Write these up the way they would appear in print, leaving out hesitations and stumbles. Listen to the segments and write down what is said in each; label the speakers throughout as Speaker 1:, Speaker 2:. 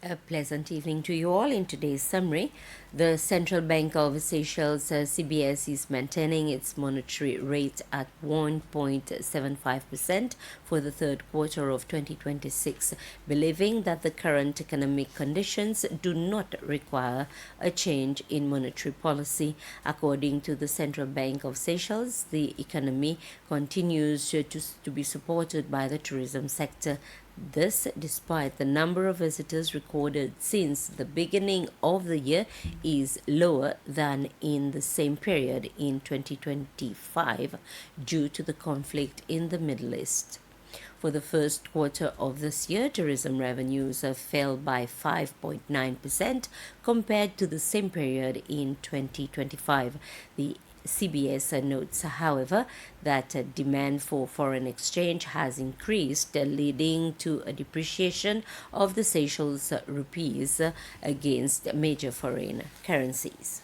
Speaker 1: A pleasant evening to you all. In today's summary, the Central Bank of Seychelles, CBS, is maintaining its monetary rate at 1.75% for the third quarter of 2026, believing that the current economic conditions do not require a change in monetary policy. According to the Central Bank of Seychelles, the economy continues to be supported by the tourism sector. This, despite the number of visitors recorded since the beginning of the year is lower than in the same period in 2025 due to the conflict in the Middle East. For the first quarter of this year, tourism revenues fell by 5.9% compared to the same period in 2025. The CBS notes, however, that demand for foreign exchange has increased, leading to a depreciation of the Seychelles rupees against major foreign currencies.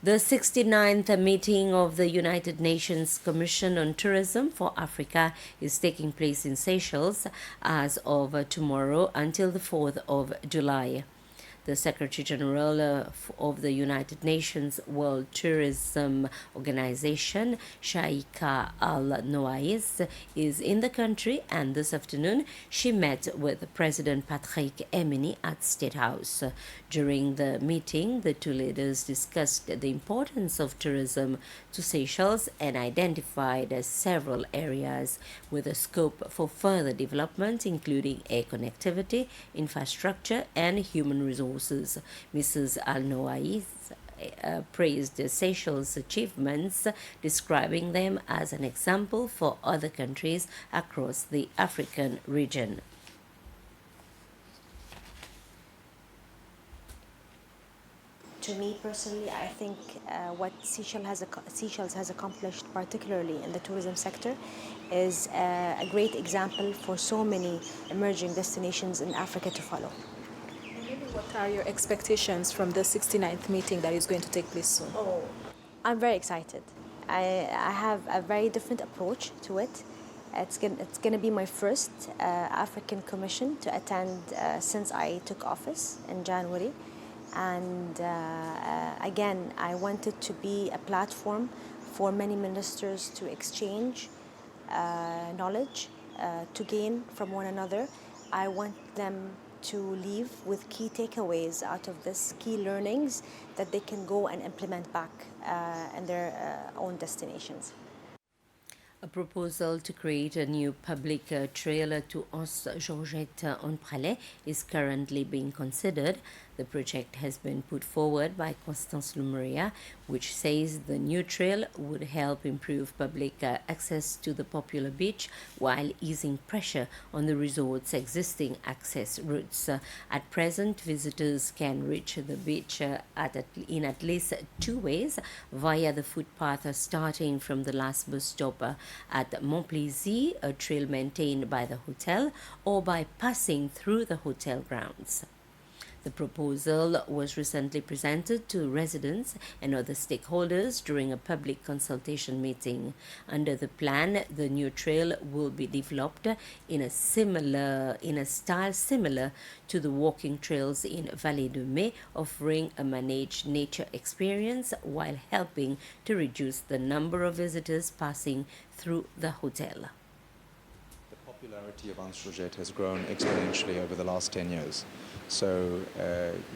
Speaker 1: The 69th meeting of the United Nations Commission on Tourism for Africa is taking place in Seychelles as of tomorrow until the 4th of July. The Secretary General of the United Nations World Tourism Organization, Shaika Al-Noais, is in the country, and this afternoon she met with President Patrick Emini at State House. During the meeting, the two leaders discussed the importance of tourism to Seychelles and identified several areas with a scope for further development, including air connectivity, infrastructure, and human resources. Mrs. Al-Noais praised Seychelles' achievements, describing them as an example for other countries across the African region.
Speaker 2: To me personally, I think what Seychelles has accomplished, particularly in the tourism sector, is a great example for so many emerging destinations in Africa to follow.
Speaker 3: What are your expectations from the 69th meeting that is going to take place soon?
Speaker 2: I'm very excited. I have a very different approach to it. It's going to be my first African commission to attend since I took office in January. And again, I wanted to be a platform for many ministers to exchange knowledge, to gain from one another. I want them to leave with key takeaways out of this, key learnings that they can go and implement back in their own destinations.
Speaker 1: A proposal to create a new public trail to Os Georgette en Pralais is currently being considered. The project has been put forward by Constance Lumeria, which says the new trail would help improve public access to the popular beach while easing pressure on the resort's existing access routes. At present, visitors can reach the beach in at least two ways: via the footpath starting from the last bus stop at Montplaisir, a trail maintained by the hotel, or by passing through the hotel grounds. The proposal was recently presented to residents and other stakeholders during a public consultation meeting. Under the plan, the new trail will be developed in a style similar to the walking trails in Vallée de Mai, offering a managed nature experience while helping to reduce the number of visitors passing through the hotel.
Speaker 4: The popularity of Anse Georgette has grown exponentially over the last 10 years. So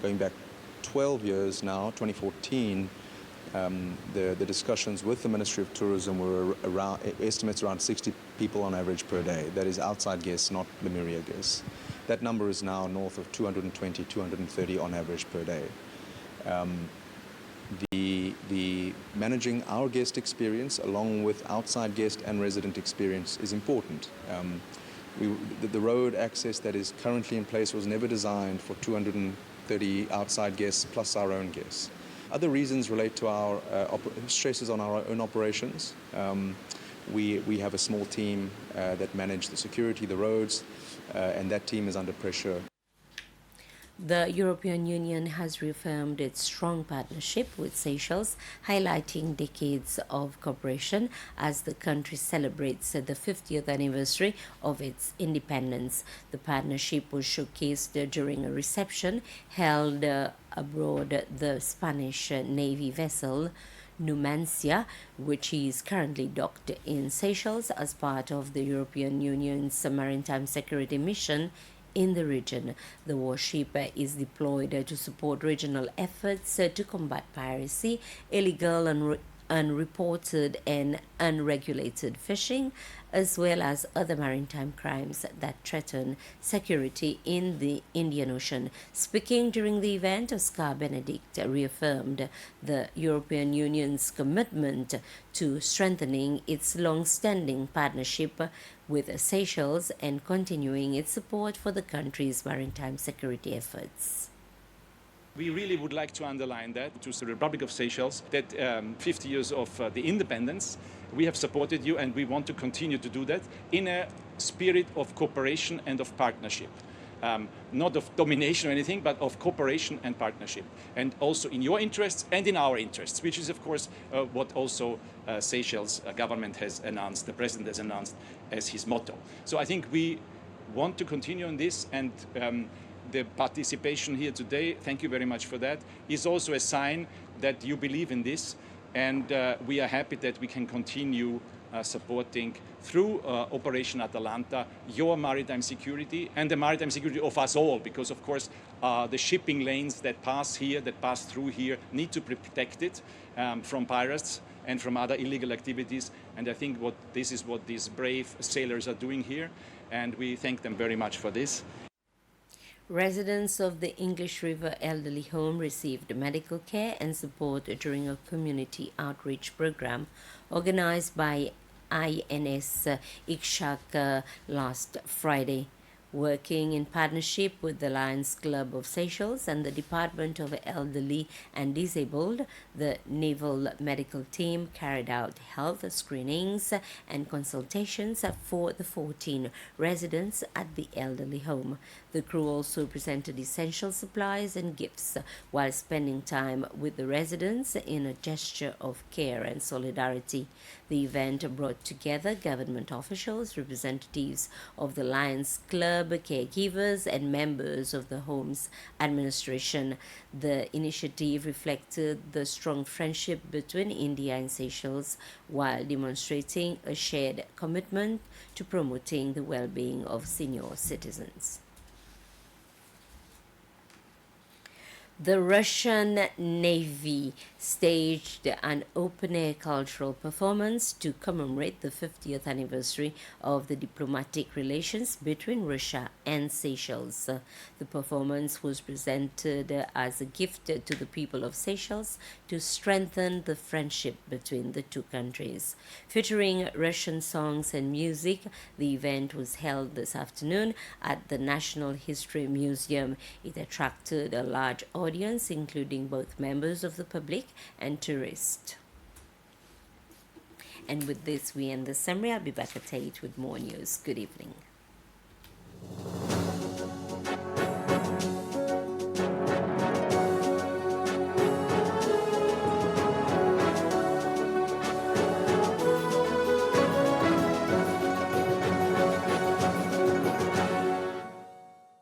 Speaker 4: going back 12 years now, 2014, the discussions with the Ministry of Tourism were around estimates around 60 people on average per day. That is outside guests, not the Lumeria guests. That number is now north of 220, 230 on average per day. The managing our guest experience along with outside guest and resident experience is important. The road access that is currently in place was never designed for 230 outside guests plus our own guests. Other reasons relate to our stresses on our own operations. We have a small team that manage the security, the roads, and that team is under pressure.
Speaker 1: The European Union has reaffirmed its strong partnership with Seychelles, highlighting decades of cooperation as the country celebrates the 50th anniversary of its independence. The partnership was showcased during a reception held aboard the Spanish Navy vessel Numancia, which is currently docked in Seychelles as part of the European Union's maritime security mission in the region. The warship is deployed to support regional efforts to combat piracy, illegal and unreported and unregulated fishing, as well as other maritime crimes that threaten security in the Indian Ocean. Speaking during the event, Oscar Benedict reaffirmed the European Union's commitment to strengthening its long-standing partnership with Seychelles and continuing its support for the country's maritime security efforts.
Speaker 5: We really would like to underline that to the Republic of Seychelles, that 50 years of the independence, we have supported you and we want to continue to do that in a spirit of cooperation and of partnership. Not of domination or anything, but of cooperation and partnership. And also in your interests and in our interests, which is of course what also Seychelles government has announced, the president has announced as his motto. So I think we want to continue on this, and the participation here today, thank you very much for that, is also a sign that you believe in this, and we are happy that we can continue supporting through Operation Atalanta your maritime security and the maritime security of us all, because of course the shipping lanes that pass here, that pass through here, need to be protected from pirates and from other illegal activities, and I think this is what these brave sailors are doing here, and we thank them very much for this.
Speaker 1: Residents of the English River Elderly Home received medical care and support during a community outreach program organized by INS Ikshak last Friday. Working in partnership with the Lions Club of Seychelles and the Department of Elderly and Disabled, the Naval Medical Team carried out health screenings and consultations for the 14 residents at the elderly home. The crew also presented essential supplies and gifts while spending time with the residents in a gesture of care and solidarity. The event brought together government officials, representatives of the Lions Club, caregivers, and members of the home's administration. The initiative reflected the strong friendship between India and Seychelles while demonstrating a shared commitment to promoting the well-being of senior citizens. The Russian Navy staged an open-air cultural performance to commemorate the 50th anniversary of the diplomatic relations between Russia and Seychelles. The performance was presented as a gift to the people of Seychelles to strengthen the friendship between the two countries. Featuring Russian songs and music, the event was held this afternoon at the National History Museum. It attracted a large audience, including both members of the public and tourists. And with this, we end the summary. I'll be back at 8 with more news. Good evening.